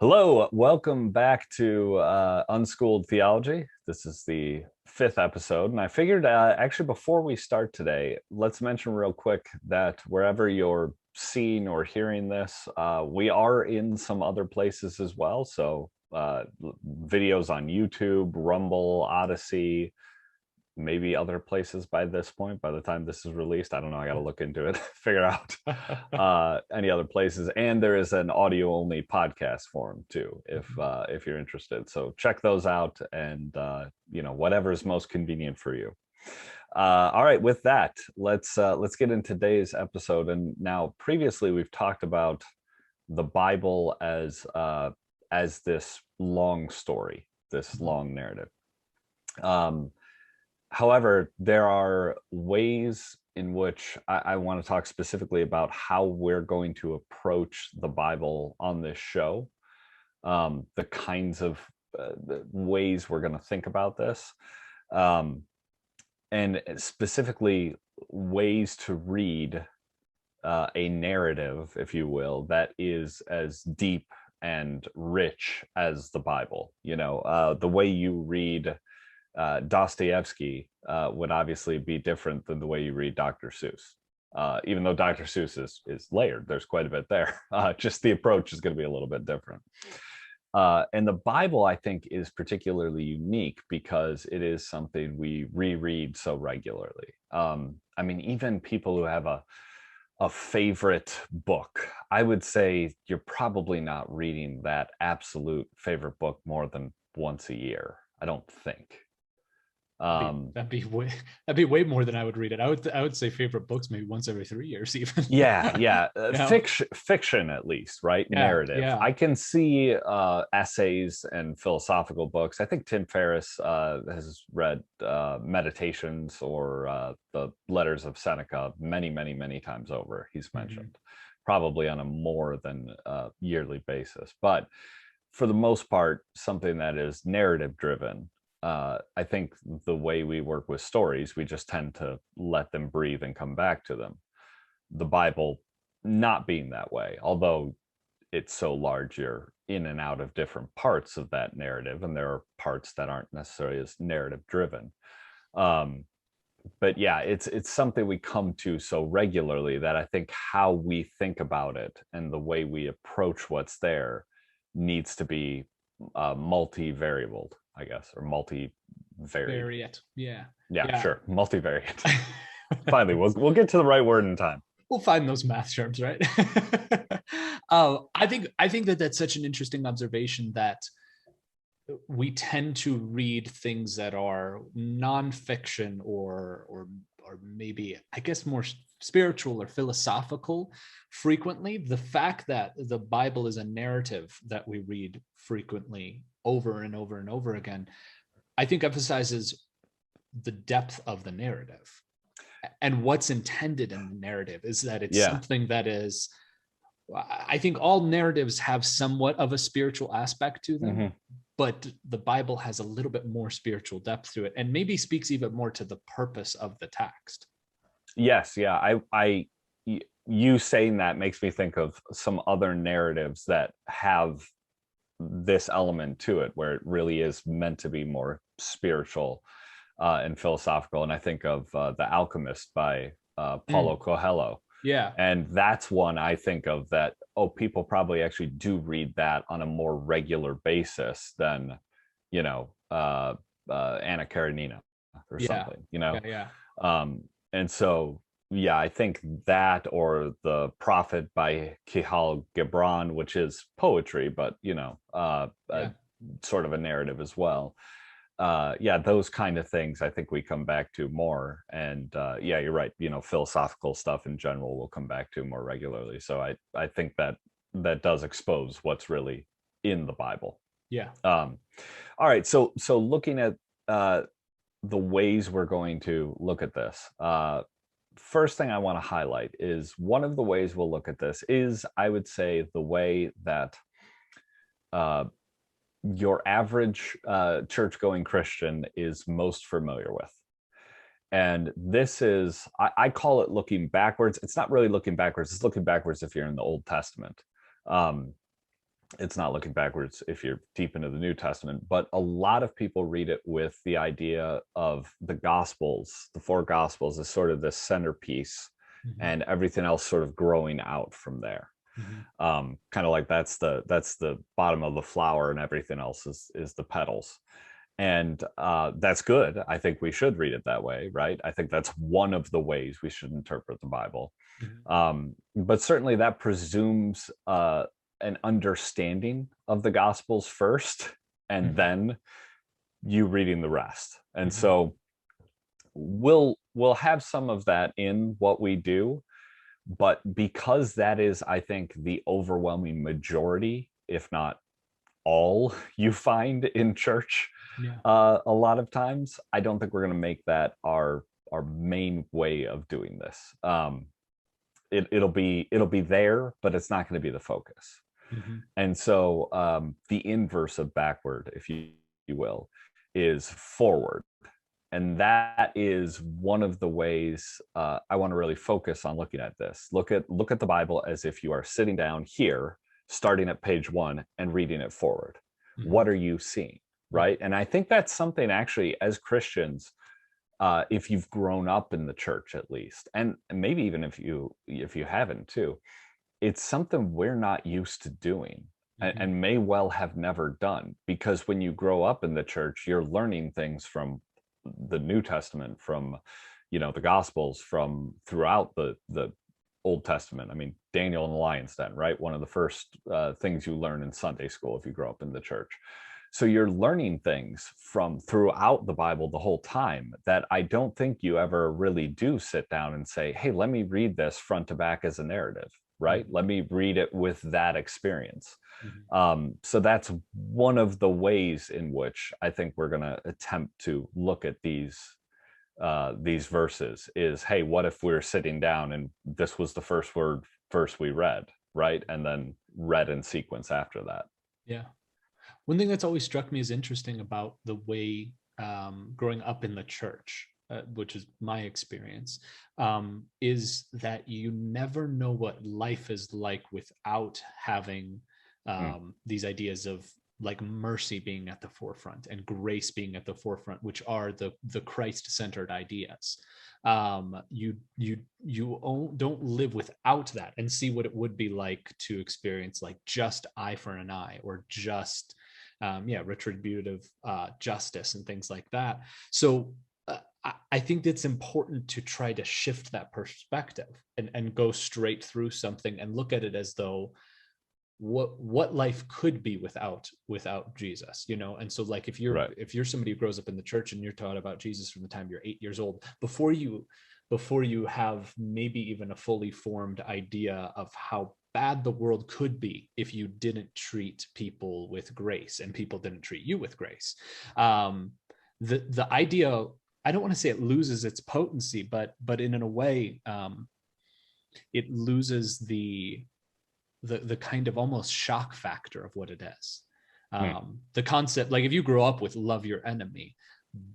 Hello, welcome back to Unschooled Theology. This is the fifth episode, and I figured actually before we start today, let's mention real quick that wherever you're seeing or hearing this, we are in some other places as well. So videos on YouTube, Rumble, Odyssey, maybe other places by this point, by the time this is released. I don't know, I got to look into it, figure out any other places. And there is an audio only podcast forum too, if you're interested. So check those out, and whatever is most convenient for you. All right, with that, let's get into today's episode. And now previously we've talked about the Bible as this long story, this long narrative. However, there are ways in which I want to talk specifically about how we're going to approach the Bible on this show, the kinds of the ways we're going to think about this, and specifically ways to read a narrative, if you will, that is as deep and rich as the Bible. The way you read Dostoevsky would obviously be different than the way you read Dr. Seuss. Even though Dr. Seuss is layered, there's quite a bit there. Just the approach is going to be a little bit different. And the Bible, I think, is particularly unique because it is something we reread so regularly. I mean, even people who have a favorite book, I would say you're probably not reading that absolute favorite book more than once a year. I don't think. That'd be way more than I would read it. I would say favorite books maybe once every 3 years even. Yeah. Yeah. Fiction at least, right? Yeah, Narrative. yeah. I can see essays and philosophical books. I think Tim Ferriss has read Meditations or the Letters of Seneca many times over. He's mentioned probably on a more than yearly basis, but for the most part, something that is narrative driven. I think the way we work with stories, we just tend to let them breathe and come back to them. The Bible not being that way, although it's so large, you're in and out of different parts of that narrative, and there are parts that aren't necessarily as narrative driven. But yeah, it's something we come to so regularly that I think how we think about it and the way we approach what's there needs to be multivariable, I guess, or multivaried. Variant. Yeah. Yeah, Yeah. sure, multivariate. Finally, we'll get to the right word in time. We'll find those math terms, right? I think that that's such an interesting observation that we tend to read things that are nonfiction or maybe I guess more spiritual or philosophical frequently. The fact that the Bible is a narrative that we read frequently over and over and over again, I think emphasizes the depth of the narrative and what's intended in the narrative is that it's Yeah. something that is, I think all narratives have somewhat of a spiritual aspect to them, but the Bible has a little bit more spiritual depth to it and maybe speaks even more to the purpose of the text. Yes, yeah. You saying that makes me think of some other narratives that have this element to it, where it really is meant to be more spiritual and philosophical. And I think of The Alchemist by Paulo Coelho. Yeah. And that's one I think of that, people probably actually do read that on a more regular basis than, Anna Karenina or Yeah. something, Yeah. and so, yeah, I think that, or The Prophet by Kihal Gibran, which is poetry, but, Yeah. sort of a narrative as well. Yeah, those kind of things I think we come back to more. And yeah, you're right. Philosophical stuff in general we'll come back to more regularly. So I think that does expose what's really in the Bible. Yeah. All right. So looking at the ways we're going to look at this. First thing I want to highlight is one of the ways we'll look at this is, I would say, the way that your average church-going Christian is most familiar with. And this is, I call it looking backwards. It's not really looking backwards. It's looking backwards if you're in the Old Testament. It's not looking backwards if you're deep into the New Testament, but a lot of people read it with the idea of the Gospels, the four Gospels, as sort of the centerpiece, Mhm. and everything else sort of growing out from there. Mhm. Kind of like that's the bottom of the flower, and everything else is the petals. And that's good. I think we should read it that way, right? I think that's one of the ways we should interpret the Bible. Mhm. But certainly that presumes an understanding of the Gospels first, and Mhm. then you reading the rest. And Mhm. so we'll have some of that in what we do, but because that is, I think, the overwhelming majority, if not all, you find in church Yeah. a lot of times, I don't think we're going to make that our main way of doing this. It'll be there, but it's not going to be the focus. Mhm. And so the inverse of backward, if you will, is forward. And that is one of the ways I want to really focus on looking at this. Look at the Bible as if you are sitting down here, starting at page 1 and reading it forward. Mhm. What are you seeing? Yeah. Right. And I think that's something, actually, as Christians, if you've grown up in the church, at least, and maybe even if you haven't too, it's something we're not used to doing, Mhm. and may well have never done, because when you grow up in the church, you're learning things from the New Testament, from the Gospels, from throughout the Old Testament. I mean, Daniel and the lion's den, right? One of the first things you learn in Sunday school if you grow up in the church. So you're learning things from throughout the Bible the whole time that I don't think you ever really do sit down and say, hey, let me read this front to back as a narrative, right? Mhm. Let me read it with that experience. Mhm. So that's one of the ways in which I think we're going to attempt to look at these verses is, hey, what if we're sitting down and this was the verse we read, right? And then read in sequence after that. Yeah. One thing that's always struck me as interesting about the way growing up in the church, which is my experience, is that you never know what life is like without having Mm, these ideas of like mercy being at the forefront and grace being at the forefront, which are the Christ-centered ideas. You don't live without that and see what it would be like to experience like just eye for an eye, or just retributive justice and things like that. So I think it's important to try to shift that perspective and go straight through something and look at it as though what life could be without Jesus, and so like right. if you're somebody who grows up in the church and you're taught about Jesus from the time you're 8 years old, before you have maybe even a fully formed idea of how bad the world could be if you didn't treat people with grace and people didn't treat you with grace. The idea, I don't want to say it loses its potency, but in a way, it loses the kind of almost shock factor of what it is. Mm, The concept, like if you grow up with love your enemy,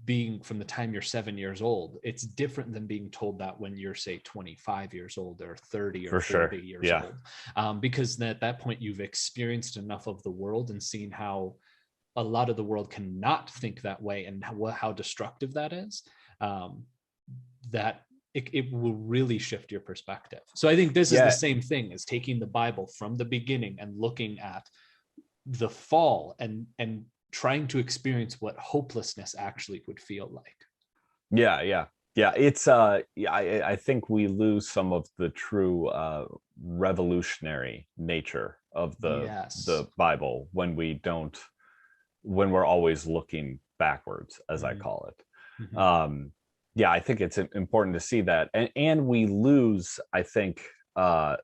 being from the time you're 7 years old, it's different than being told that when you're, say, 25 years old or 30 or for sure. 40 years Yeah. old. Because at that point, you've experienced enough of the world and seen how a lot of the world cannot think that way and how destructive that is. Um, that it will really shift your perspective. So I think this is the Yeah. same thing as taking the Bible from the beginning and looking at the fall and trying to experience what hopelessness actually would feel like. Yeah. Yeah. Yeah. It's yeah, I think we lose some of the true revolutionary nature of the Yes. Bible when we're always looking backwards, as I Mm-hmm. call it. Mm-hmm. Yeah, I think it's important to see that. And we lose, I think,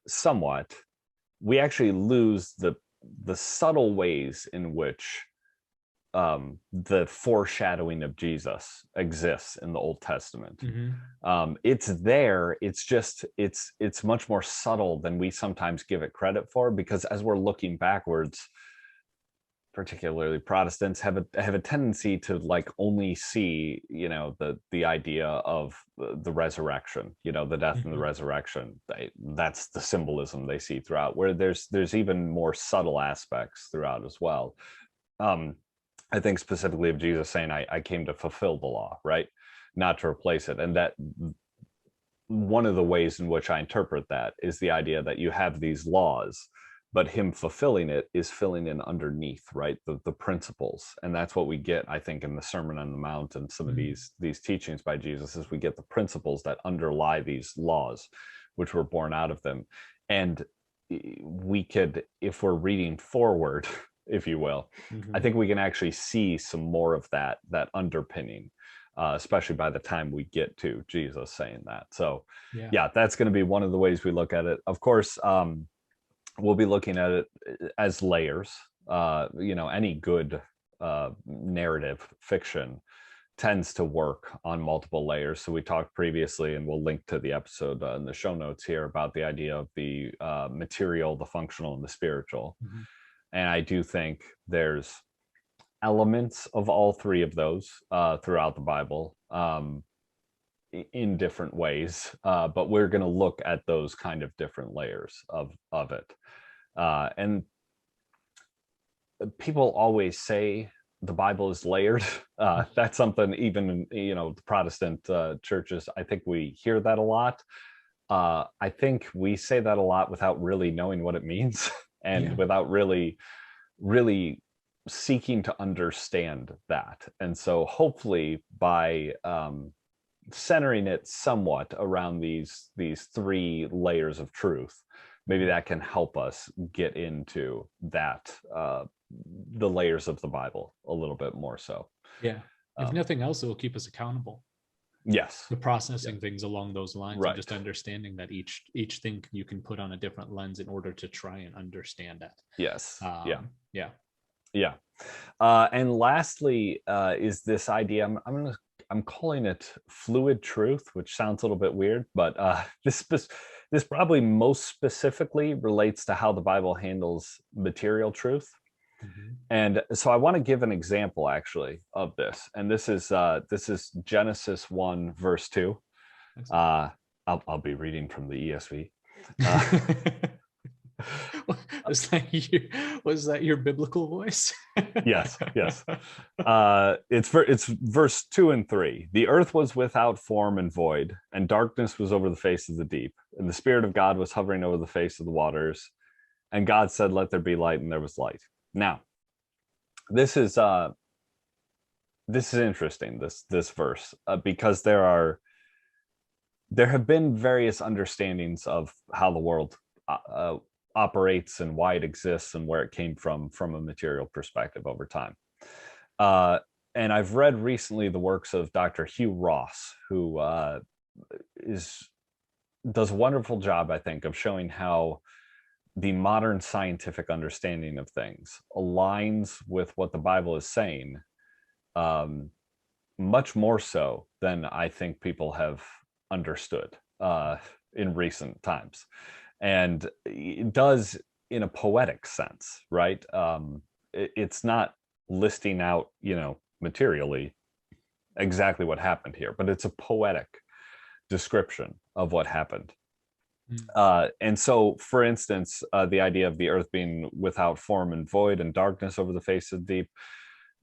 somewhat, we actually lose the subtle ways in which the foreshadowing of Jesus exists in the Old Testament. Mm-hmm. It's there. It's just it's much more subtle than we sometimes give it credit for, because as we're looking backwards, particularly Protestants have a tendency to like only see, the idea of the resurrection, the death and the Mhm. resurrection. That's the symbolism they see throughout, where there's even more subtle aspects throughout as well. um I think specifically of Jesus saying, I came to fulfill the law, right? Not to replace it. And that one of the ways in which I interpret that is the idea that you have these laws, but him fulfilling it is filling in underneath, right? The principles. And that's what we get, I think, in the Sermon on the Mount and some of Mhm. these teachings by Jesus, is we get the principles that underlie these laws, which were born out of them. And we could, if we're reading forward, if you will, I Mhm. think we can actually see some more of that underpinning, especially by the time we get to Jesus saying that. So, Yeah. yeah, that's going to be one of the ways we look at it. Of course, we'll be looking at it as layers. Any good narrative fiction tends to work on multiple layers. So we talked previously, and we'll link to the episode in the show notes here, about the idea of the material, the functional, and the spiritual. Mhm. And I do think there's elements of all three of those throughout the Bible, in different ways, but we're going to look at those kind of different layers of it. And people always say the Bible is layered. That's something even in, the Protestant churches. I think we hear that a lot. I think we say that a lot without really knowing what it means, and Yeah. without really seeking to understand that. And so hopefully by centering it somewhat around these three layers of truth, maybe that can help us get into that, the layers of the Bible a little bit more so. Yeah. If um, nothing else, it will keep us accountable yes. to Yeah. processing things along those lines, and Right. just understanding that each thing you can put on a different lens in order to try and understand it. Yes. Yeah. Yeah. Yeah. And lastly, is this idea, I'm calling it fluid truth, which sounds a little bit weird, but this probably most specifically relates to how the Bible handles material truth. Mhm. And so I want to give an example actually of this. And this is Genesis 1 verse 2. Excellent. Uh, I'll be reading from the ESV. Uh, Was that your biblical voice? yes, yes. It's verse 2 and 3. The earth was without form and void, and darkness was over the face of the deep, and the Spirit of God was hovering over the face of the waters. And God said, "Let there be light," and there was light. Now, this is interesting. This verse, because there have been various understandings of how the world operates and why it exists and where it came from a material perspective over time. Uh, and I've read recently the works of Dr. Hugh Ross, who is does a wonderful job, I think, of showing how the modern scientific understanding of things aligns with what the Bible is saying, um, much more so than I think people have understood in recent times. And it does in a poetic sense, right? It's not listing out, materially exactly what happened here, but it's a poetic description of what happened. Mm. And so, for instance, the idea of the earth being without form and void and darkness over the face of the deep,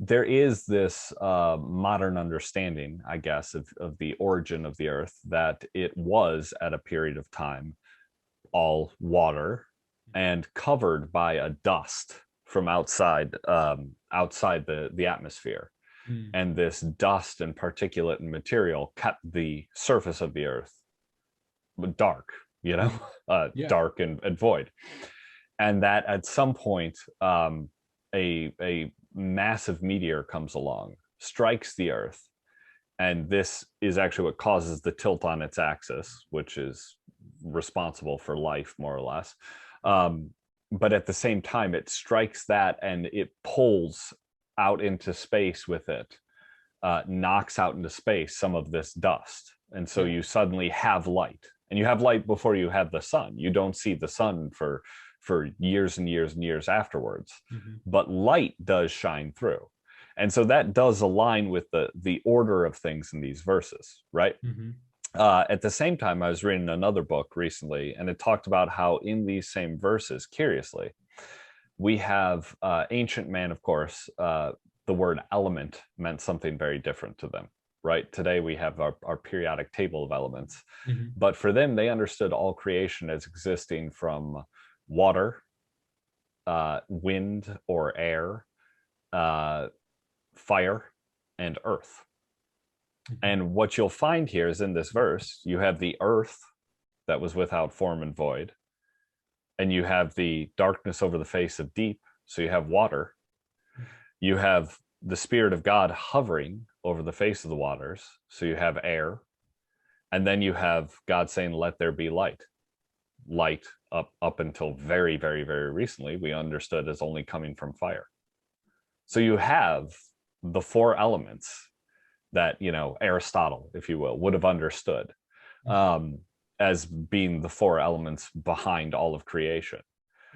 there is this modern understanding, I guess, of the origin of the earth, that it was at a period of time all water and covered by a dust from outside the atmosphere. Mm. And this dust and particulate and material kept the surface of the earth dark, Mhm. Yeah. dark and void. And that at some point, a massive meteor comes along, strikes the earth, and this is actually what causes the tilt on its axis, which is responsible for life, more or less. But at the same time, it strikes that and it pulls out into space with it, knocks out into space some of this dust. And so Yeah. you suddenly have light, and you have light before you have the sun. You don't see the sun for for years and years and years afterwards. Mhm. But light does shine through. And so that does align with the order of things in these verses, right? Mhm. At the same time, I was reading another book recently, and it talked about how in these same verses, curiously, we have ancient man, of course, the word element meant something very different to them, right? Today we have our periodic table of elements, Mhm. but for them, they understood all creation as existing from water, wind or air, uh, fire, and earth. Mhm. And what you'll find here is in this verse, you have the earth that was without form and void, and you have the darkness over the face of deep. So you have water. You have the Spirit of God hovering over the face of the waters. So you have air. And then you have God saying, let there be light. Light up until very, very, very recently, we understood as only coming from fire. So you have the four elements that, Aristotle, if you will, would have understood Mhm. um, as being the four elements behind all of creation.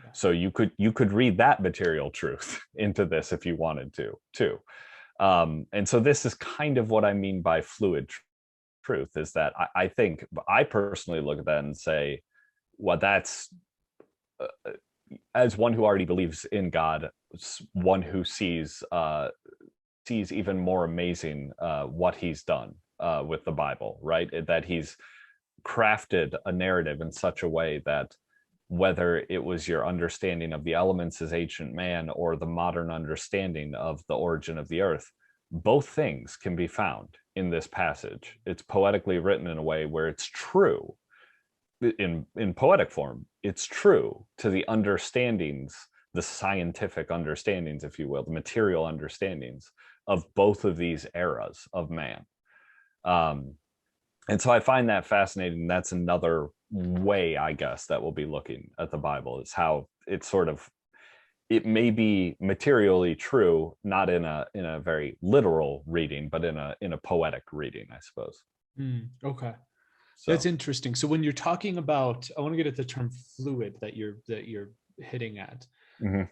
Yeah. So you could read that material truth into this if you wanted to too. And so this is kind of what I mean by fluid truth, is that I think I personally look at that and say, well, that's as one who already believes in God, one who sees even more amazing what he's done with the Bible, right? That he's crafted a narrative in such a way that whether it was your understanding of the elements as ancient man or the modern understanding of the origin of the earth, both things can be found in this passage. It's poetically written in a way where it's true in poetic form. It's true to the understandings, the scientific understandings, if you will, the material understandings of both of these eras of man. Um, and so I find that fascinating. That's another way, I guess, that we'll be looking at the Bible, is how it's sort of, it may be materially true, not in a very literal reading, but in a poetic reading, I suppose. Okay. That's So interesting. So when you're talking about, I want to get at the term fluid that you're hitting at. mhm.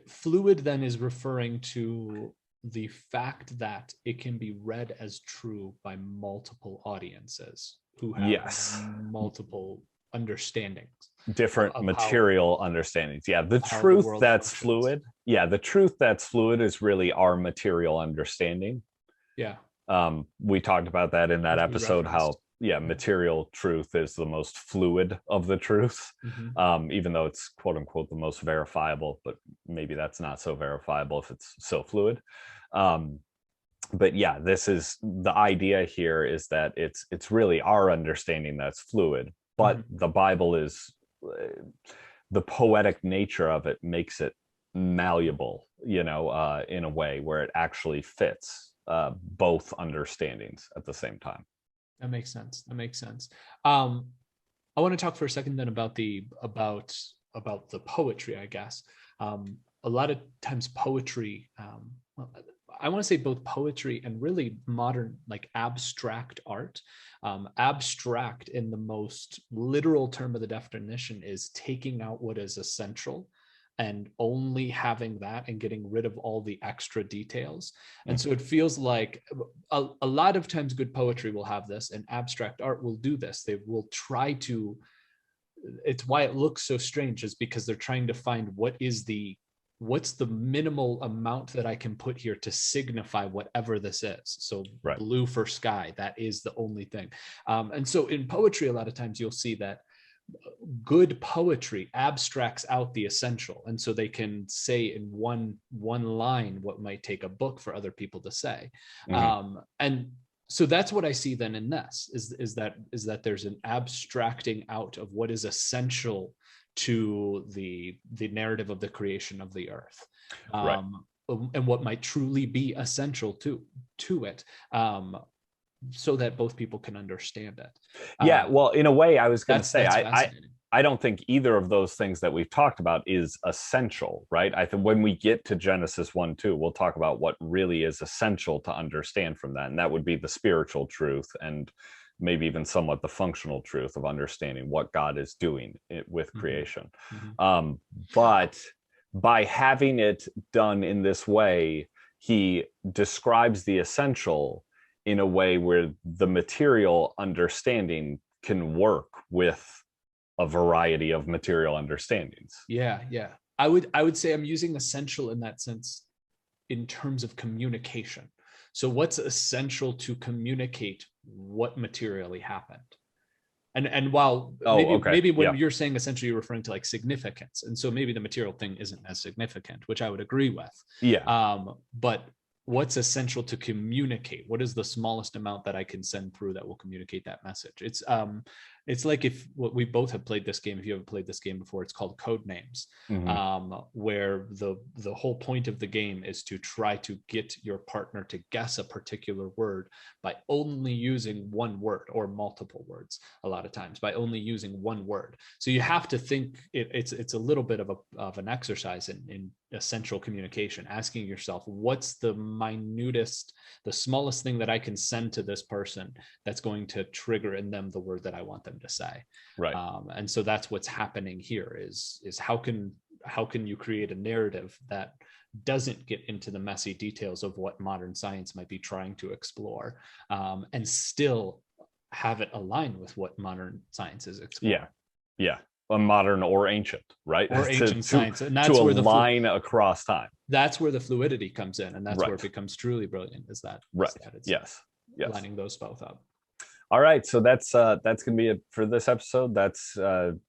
Fluid then is referring to the fact that it can be read as true by multiple audiences who have Yes, multiple understandings different of how material understandings. Yeah, the the truth world that's functions. fluid. Yeah, the truth that's fluid is really our material understanding. Yeah, We talked about that in that as we episode, how, referenced. yeah, Yeah. material truth is the most fluid of the truths, Mhm. even though it's quote unquote the most verifiable, but maybe that's not so verifiable if it's so fluid. Um, but yeah, this is the idea here, is that it's really our understanding that's fluid, but Mhm. the Bible is the poetic nature of it makes it malleable, in a way where it actually fits both understandings at the same time. That makes sense. That makes sense. Um, I want to talk for a second then about about the poetry, I guess. A lot of times poetry, well, I want to say both poetry and really modern, like abstract art. Abstract in the most literal term of the definition is taking out what is essential and only having that and getting rid of all the extra details. And so Mhm. it feels like a lot of times good poetry will have this, and abstract art will do this. They will try to, it's why it looks so strange, is because they're trying to find what's the minimal amount that I can put here to signify whatever this is. So Right. blue for sky, that is the only thing. And so in poetry, a lot of times you'll see that good poetry abstracts out the essential, and so they can say in one line what might take a book for other people to say. Mhm. And so that's what I see then in this, is that there's an abstracting out of what is essential to the narrative of the creation of the earth, Right. and what might truly be essential to it, so that both people can understand it. Yeah, uh, well, in a way, I was going to say, that's I fascinating. I don't think either of those things that we've talked about is essential, right? I think when we get to Genesis 1, 2, we'll talk about what really is essential to understand from that, and that would be the spiritual truth and maybe even somewhat the functional truth of understanding what God is doing with creation. But by having it done in this way, he describes the essential in a way where the material understanding can work with a variety of material understandings. Yeah, yeah. I would say I'm using essential in that sense in terms of communication. So what's essential to communicate what materially happened? And while maybe when you're saying essentially, you're referring to like significance, and so maybe the material thing isn't as significant, which I would agree with. But what's essential to communicate? What is the smallest amount that I can send through that will communicate that message? It's like if we both have played this game. If you haven't played this game before, it's called Code Names, where the whole point of the game is to try to get your partner to guess a particular word by only using one word, or multiple words. A lot of times by only using one word. So you have to think it's a little bit of an exercise in essential communication, asking yourself, what's the minutest, the smallest thing that I can send to this person that's going to trigger in them the word that I want them to say. Right. And so that's what's happening here is how can you create a narrative that doesn't get into the messy details of what modern science might be trying to explore, and still have it align with what modern science is exploring. Yeah. A modern or ancient, right? Or ancient science. And that's to where align across time. That's where the fluidity comes in. And that's where it becomes truly brilliant, is that Yes. lining those both up. All right, so that's gonna be it for this episode. That's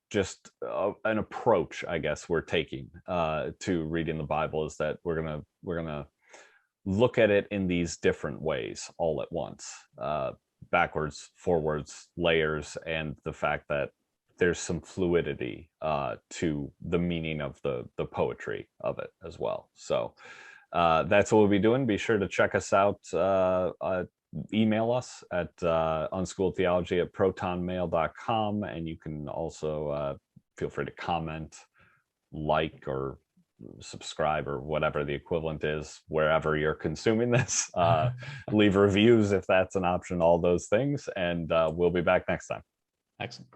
just an approach, I guess, we're taking to reading the Bible, is that we're gonna look at it in these different ways all at once, backwards, forwards, layers, and the fact that there's some fluidity to the meaning of the poetry of it as well. So that's what we'll be doing. Be sure to check us out. Email us at unschooltheology@protonmail.com, and you can also feel free to comment, like, or subscribe, or whatever the equivalent is wherever you're consuming this. Leave reviews if that's an option, all those things, and we'll be back next time. Excellent.